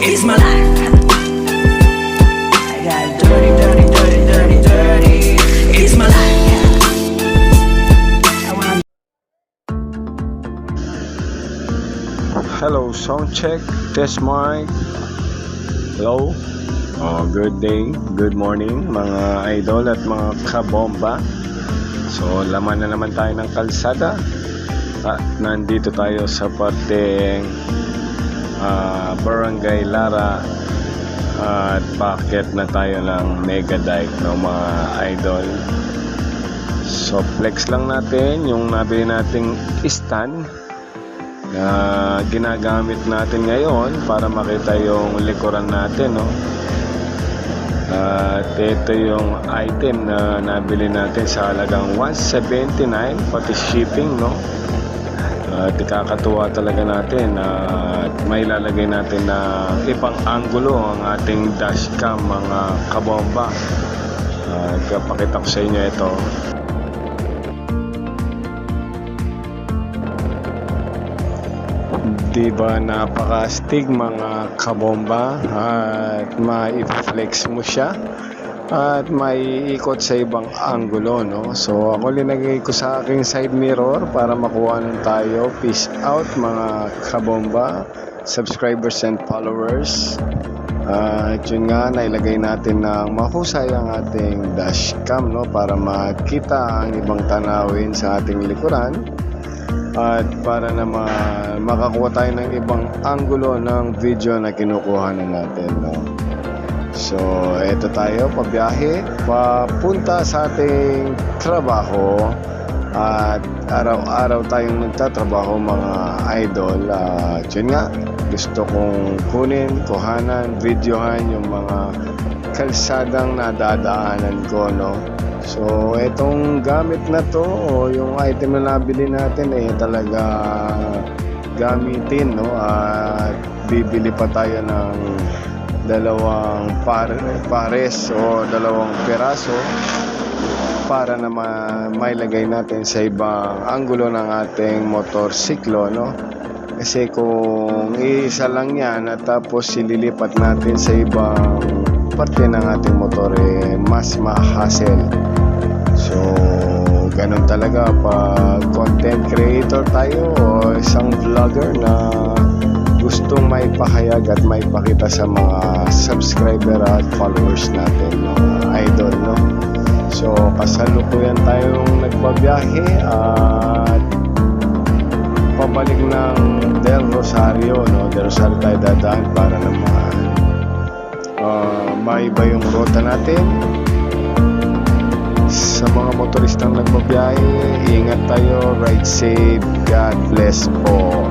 It's my life. I got dirty, dirty, dirty, dirty, dirty. It's my life. I wanna... Hello, sound check, test mic. Hello. Good day, good morning mga idol at mga kabomba. So, laman na naman tayo ng kalsada. At nandito tayo sa parteng Barangay Lara. At packet na tayo ng Mega Dike, no, mga idol. So, flex lang natin yung nabili nating stand na ginagamit natin ngayon para makita yung likuran natin, no. At ito yung item na nabili natin sa halagang 179 pati shipping, no. At ikakatuwa talaga natin at may lalagay natin na ibang anggulo ang ating dashcam, mga kabomba. Kapakita ko sa inyo ito. Diba napaka-astig mga kabomba at mai-flex mo siya at maiikot sa ibang anggulo, no? So ako linagay ko sa aking side mirror para makuha nun tayo. Peace out mga kabomba, subscribers and followers. At yun nga, nailagay natin ng mahusay ang ating dashcam, no? Para makita ang ibang tanawin sa ating likuran. At para naman makakuha tayo ng ibang anggulo ng video na kinukuha na natin, no? So eto tayo, pabiyahe papunta sa ating trabaho. At araw-araw tayong nagtatrabaho mga idol. Yun nga, gusto kong kuhanan, videohan yung mga kalsadang nadadaanan ko, no? So etong gamit na to, o yung item na nabili natin, talaga gamitin, no? At bibili pa tayo ng dalawang pares o dalawang peraso para na mailagay natin sa ibang anggulo ng ating motorsiklo, no? Kasi kung isa lang yan at tapos sililipat natin sa ibang parte ng ating motor, mas ma-hassle. So ganun talaga pag content creator tayo o isang vlogger na gustong maipahayag at maipakita sa mga subscriber at followers natin, no, idol, no. So kasalukuyan tayong nagbabiyahe at pabalik ng Del Rosario, no. Del Rosario tayo dadaan para naman maiba yung ruta natin. Sa mga motoristang nagbabiyahe, ingat tayo, ride safe, God bless po.